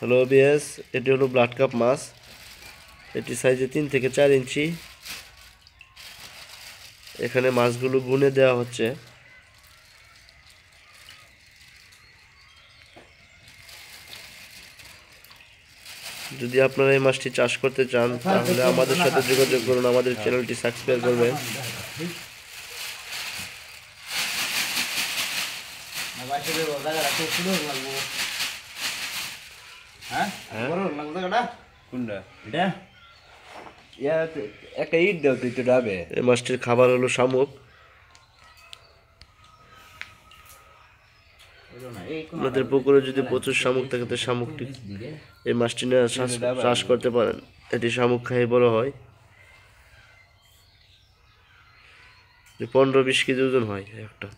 Hello BS, এটি হলো blood carp মাছ। এটি সাইজে 3 থেকে 4 ইঞ্চি। এখানে মাছগুলো গুনে দেওয়া হচ্ছে। যদি আপনারা এই মাছটি চাষ করতে চান তাহলে আমাদের সাথে যোগাযোগ করুন, আমাদের চ্যানেলটি সাবস্ক্রাইব করবেন। এই মাছটির খাবার হলো শামুক। আপনাদের পুকুরে যদি প্রচুর শামুক থাকে তো শামুকটি এই মাছটি নিয়ে চাষ করতে পারেন। এটি শামুক খাই বড় হয়, 15-20 কেজি ওজন হয় একটা।